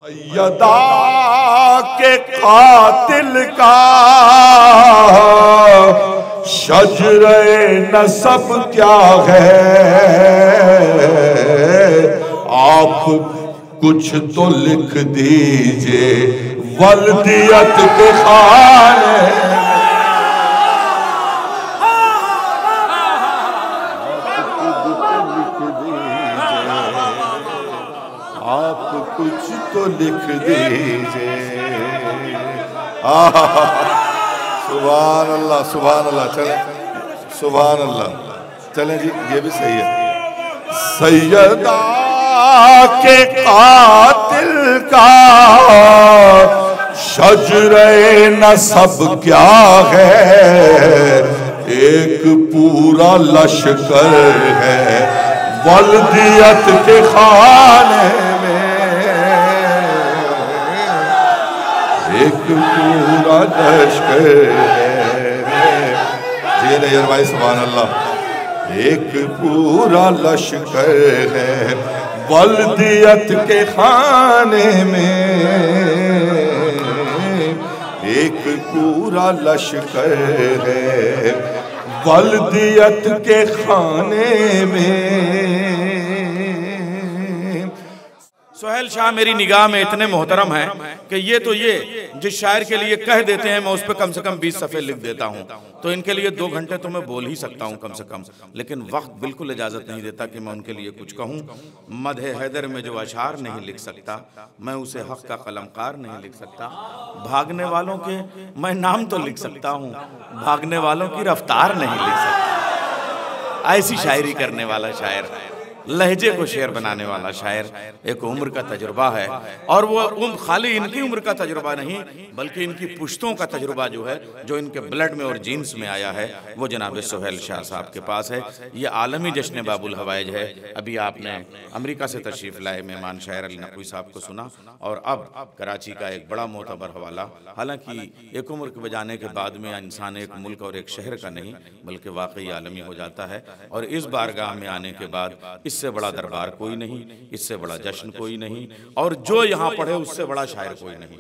यदा के कातिल का शजरे नसब क्या है, आप कुछ तो लिख दीजिए वल्दियत के खाने। आप कुछ तो लिख दीजिए। सुभान अल्लाह, सुभान अल्लाह। चलें, सुभान अल्लाह। चलें जी, ये भी सही है। सैयदा के कातिल का शजरे नसब क्या है, एक पूरा लश्कर है वल्दियत के खाने में, एक पूरा लश्कर है। जी नहीं भाई, सुभान अल्लाह। एक पूरा लश्कर है वल्दियत के खाने में, एक पूरा लश्कर है वल्दियत के खाने में। सोहेल शाह मेरी निगाह में इतने मोहतरम हैं कि ये जिस शायर के लिए कह देते हैं मैं उस पर कम से कम 20 सफ़े लिख देता हूँ, तो इनके लिए 2 घंटे तो मैं बोल ही सकता हूँ कम से कम, लेकिन वक्त बिल्कुल इजाज़त नहीं देता कि मैं उनके लिए कुछ कहूँ। मदहे हैदर में जो अशार नहीं लिख सकता, मैं उसे हक़ का कलमकार नहीं लिख सकता। भागने वालों के मैं नाम तो लिख सकता हूँ, भागने वालों की रफ्तार नहीं लिख सकता। ऐसी शायरी करने वाला शायर, लहजे को शेर बनाने वाला शायर, एक उम्र का तजुर्बा है। और वो खाली इनकी उम्र का तजुर्बा नहीं, बल्कि इनकी पुश्तों का तजुर्बा जो है, जो इनके ब्लड में और जीन्स में आया है, वो जनाब सोहेल शाह साहब के पास है। ये आलमी जश्न बाबुल हवाइज है। अभी आपने अमेरिका से तशरीफ़ लाए मेहमान शायर अली नकवी साहब को सुना, और अब कराची का एक बड़ा मोतबर हवाला। हालांकि एक उम्र के बजाने के बाद में इंसान एक मुल्क और एक शहर का नहीं बल्कि वाकई आलमी हो जाता है। और इस बारगाह में आने के बाद इससे बड़ा दरबार कोई नहीं, इससे बड़ा जश्न कोई नहीं, और जो यहाँ पढ़े उससे बड़ा शायर कोई नहीं।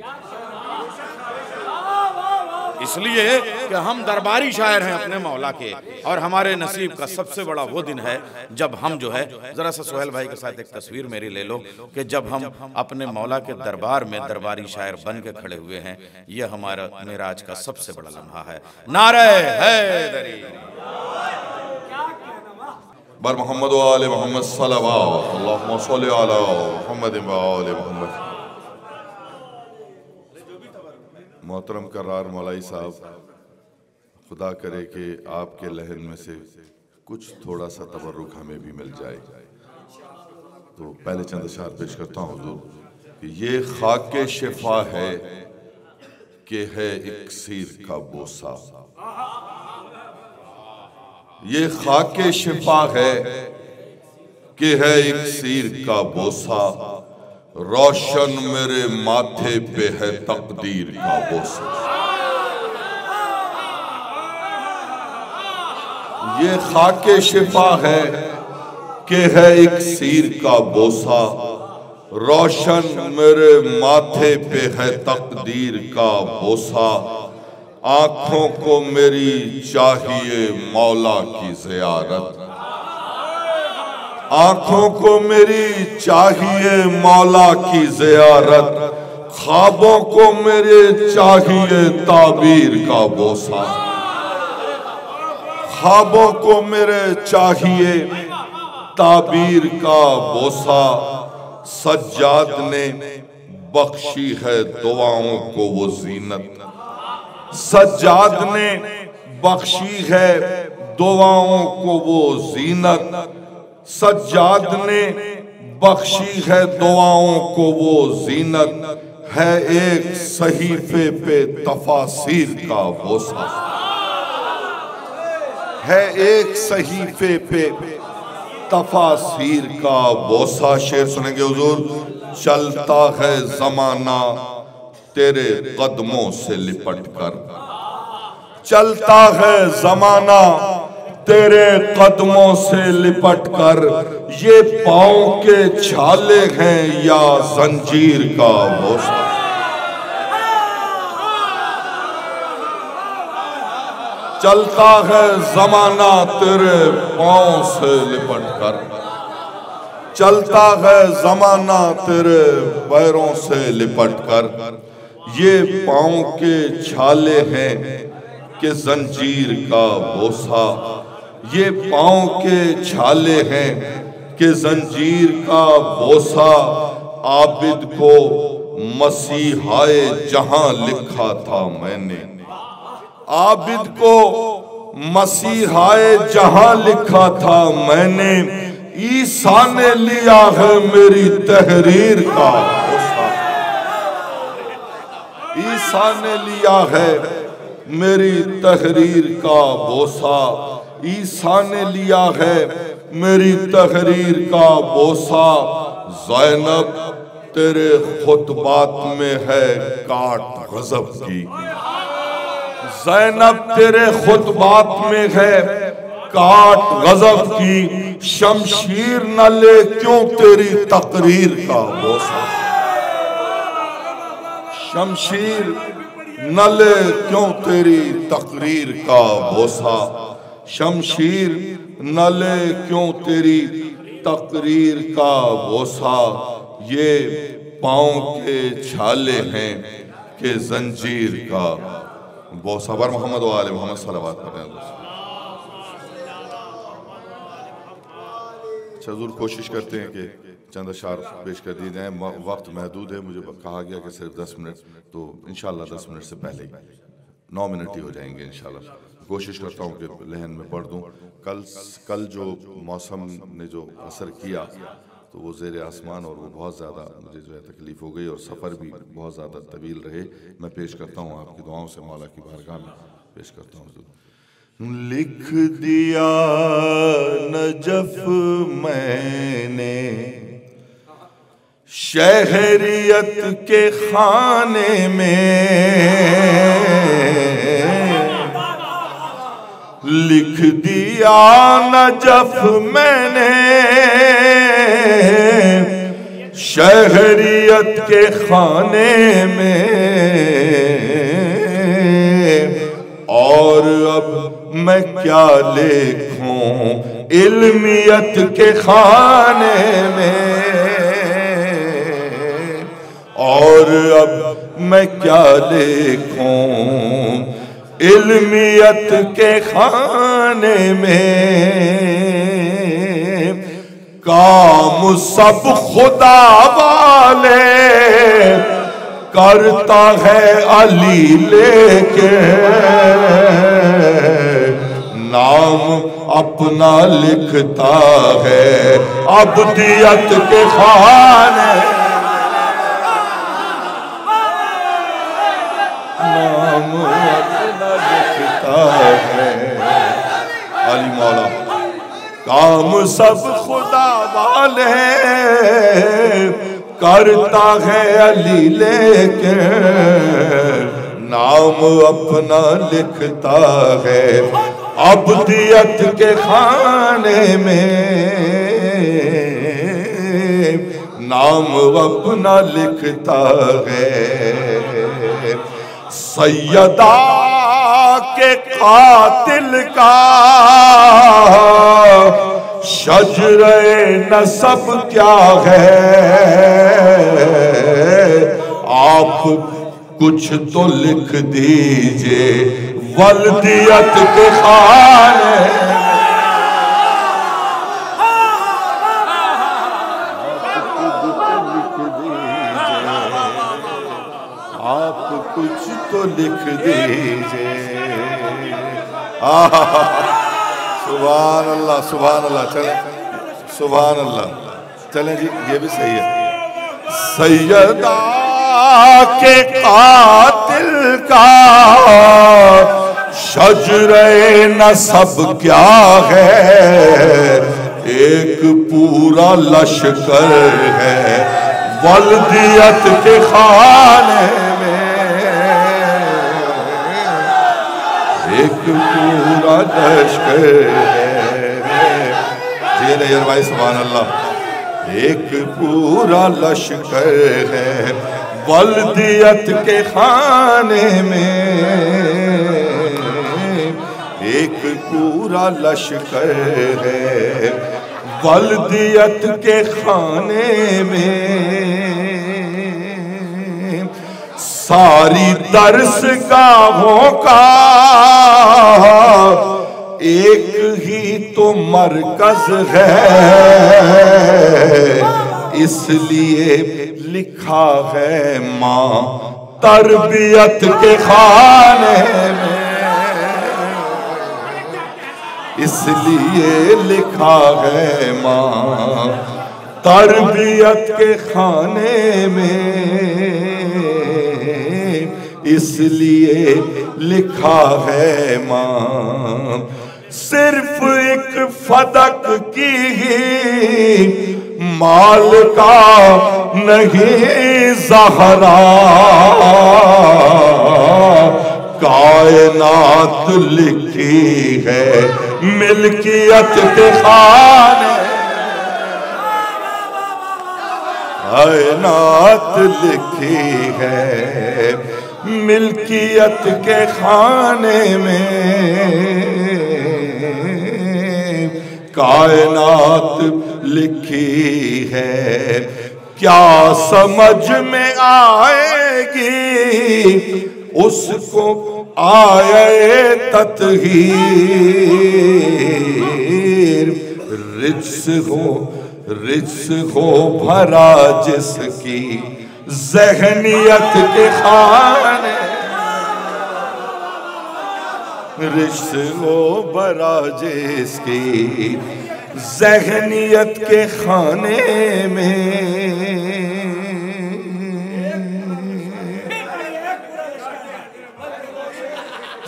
इसलिए कि हम दरबारी शायर हैं अपने मौला के, और हमारे नसीब का सबसे बड़ा वो दिन है जब हम जो है, जरा सा सोहेल भाई के साथ एक तस्वीर मेरी ले लो, कि जब हम अपने मौला के दरबार में दरबारी शायर बन के खड़े हुए हैं। यह हमारा मेराज का सबसे बड़ा लम्हा है। नारे हैदरी बर मोहम्मद व आले मोहम्मद सल्लल्लाहु अल्लाहुम्मा सल्लि अला मुहम्मद व आले मोहम्मद। मोहतरम करार मौलाई साहब, खुदा करे कि आपके लहन में से कुछ थोड़ा सा तबर्रुक हमें भी मिल जाए। तो पहले चंद अशार पेश करता हूँ हुजूर कि ये खाके शिफा है कि है इक्सीर का बोसा, ये खाके शिफा है कि है इक्सीर का बोसा, रोशन मेरे माथे पे है तकदीर का बोसा। ये खाके शिफा है कि है इक्सीर का बोसा, रोशन मेरे माथे पे है तकदीर का बोसा। आंखों को मेरी चाहिए मौला की ज़ियारत, आंखों को मेरी चाहिए मौला की ज़ियारत, ख्वाबों को मेरे चाहिए ताबीर का बोसा, ख्वाबों को मेरे चाहिए ताबीर का बोसा। सज्जाद ने बख्शी है दुआओं को वो जीनत, सज्जाद ने बख्शी है दुआओं को वो जीनत, सज्जाद ने बख्शी है दुआओं को वो जीनत, है एक सहीफे पे तफासीर का बोसा, है एक सहीफे पे तफासीर का बोसा। शेर सुनेंगे हुजूर। चलता है जमाना तेरे कदमों से लिपट कर, चलता है जमाना तेरे कदमों से लिपट कर, ये पाँव के छाले हैं या जंजीर का बोसा। चलता है जमाना तेरे पाँव से लिपट कर, चलता है जमाना तेरे पैरों से लिपट कर, ये पाँव के छाले हैं कि जंजीर का बोसा। ये पाँव के छाले हैं कि जंजीर का बोसा। आबिद को मसीहाए जहां लिखा था मैंने, आबिद को मसीहाए जहां लिखा था मैंने, ईसा ने लिया है मेरी तहरीर का बोसा। ईसा ने लिया है मेरी तहरीर का बोसा। ईसा ने लिया है मेरी तहरीर का बोसा। ज़ैनब तेरे खुतबात में है काट गज़ब की, ज़ैनब तेरे खुतबात में है काट गज़ब की। शमशीर न ले क्यों तेरी तकरीर का बोसा, शमशीर न ले क्यों तेरी तकरीर का बोसा। शमशीर न ले क्यों तेरी तकरीर का बोसा। ये पाँव के छाले हैं कि जंजीर का बोसा। बर मोहम्मद व आले मोहम्मद सल्लल्लाहु अलैहि वसल्लम। जरूर कोशिश करते हैं कि चंद अशार पेश कर दिए जाएँ। वक्त महदूद है, मुझे कहा गया कि सिर्फ 10 मिनट, तो इंशाल्लाह 10 मिनट से पहले 9 मिनट ही हो जाएंगे इंशाल्लाह। कोशिश करता हूँ कि लहन में पढ़ दूँ। कल जो मौसम ने जो असर किया तो वो ज़ेर आसमान, और वो बहुत ज़्यादा मुझे जो है तकलीफ़ हो गई, और सफ़र भी बहुत ज़्यादा तवील रहे। मैं पेश करता हूँ आपकी दुआओं से मौला की बारगाह में पेश करता हूँ। लिख दिया नजफ मैंने शहरियत के खाने में, लिख दिया नजफ मैंने शहरियत के खाने में, और अब मैं क्या लिखूं इल्मियत के खाने में, और अब मैं क्या लिखूं इल्मियत के खाने में। काम सब खुदा वाले करता है अली लेके, नाम अपना लिखता है अब्दियत के खाने, नाम अपना लिखता है अली मौला। काम सब खुदा वाले करता है अली लेके, नाम अपना लिखता है अब्दियत के खाने में, नाम अपना लिखता है। सैयदा के कातिल का शजरे नसब क्या है, आप कुछ तो लिख दीजिए वल्दियत के खाने, आप कुछ तो लिख दीजिए। सुभान अल्लाह, सुभान अल्लाह। चले सुभान अल्लाह, चले जी, ये भी सही है। सैयदा के कातिल का शजरे नसब क्या है, एक पूरा लश्कर है वल्दियत के खाने में, एक पूरा लश्कर है। जी नैयर भाई सुभान अल्लाह। एक पूरा लश्कर है वल्दियत के खाने में, एक पूरा लश्कर है वल्दियत के खाने में। सारी दरसगाहों का एक ही तो मरकज है, इसलिए लिखा है माँ तरबियत के खाने में, इसलिए लिखा है माँ तरबियत के खाने में, इसलिए लिखा है माँ। सिर्फ एक फदक की ही माल का नहीं ज़हरा, कायनात लिखी है मिल्कियत के खाने, कायनात लिखी है मिल्कियत के खाने में, कायनात लिखी है। क्या समझ में आएगी उसको आए तत्हीर, रिज्स हो भरा जिसकी ज़हनियत के खाने, रिज्स हो भरा जिसकी ज़हनियत के खाने में।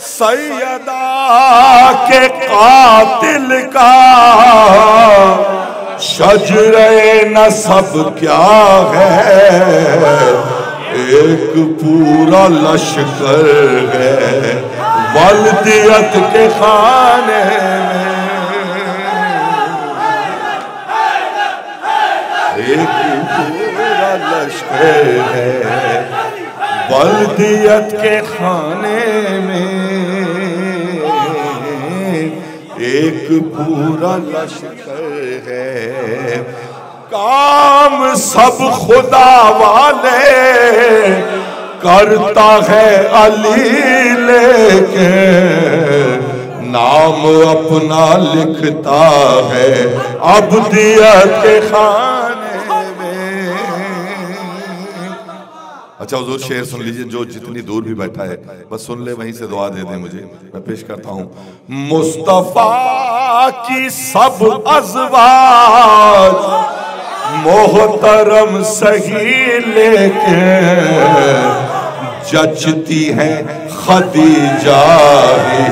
सैयदा के कातिल का शजरे नसब क्या है, एक पूरा लश्कर है वल्दियत के खाने में, एक पूरा लश्कर है वल्दियत के खाने में, एक पूरा लश्कर है। काम सब खुदा वाले करता है अली लेके, नाम अपना लिखता है अब्दियत के खाने में। अच्छा हुजूर शेर सुन लीजिए, जो जितनी दूर भी बैठा है बस सुन ले, वहीं से दुआ दे दे मुझे। मैं पेश करता हूँ। मुस्तफा की सब अज़वाज मोहतरम सही लेके जचती है खदीजा ही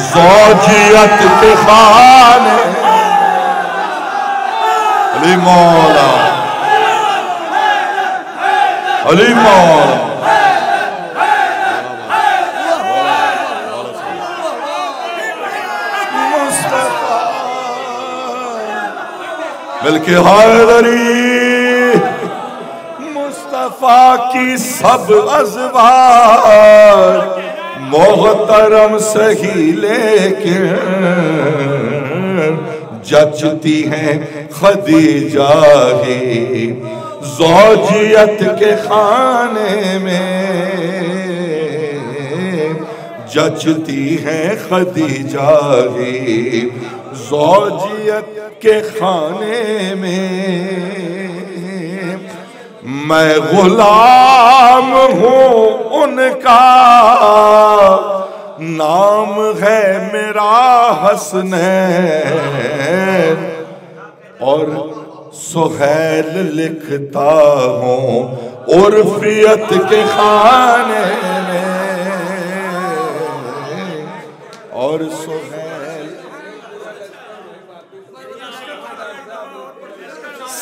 ज़ौजियत के खाने। अली मौला, अली मौला, मुस्तफा मिलके हैदरी, मुस्तफा की सब अज़वाज मोहतरम सही लेके जचती हैं खदीजा ही ज़ौजियत के खाने में, जचती हैं खदीजा ही ज़ौजियत के खाने में। मैं गुलाम हूँ उनका, नाम है मेरा हसनैन, और सुहैल लिखता हूँ उर्फियत के खाने में, और सुहैल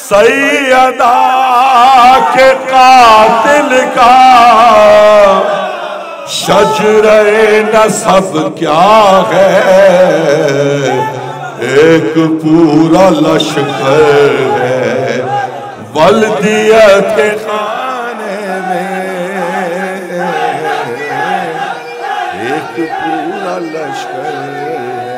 सैयदा के कातिल का शजरे नसब क्या है, एक पूरा लश्कर है वल्दियत के खाने में, एक पूरा लश्कर है।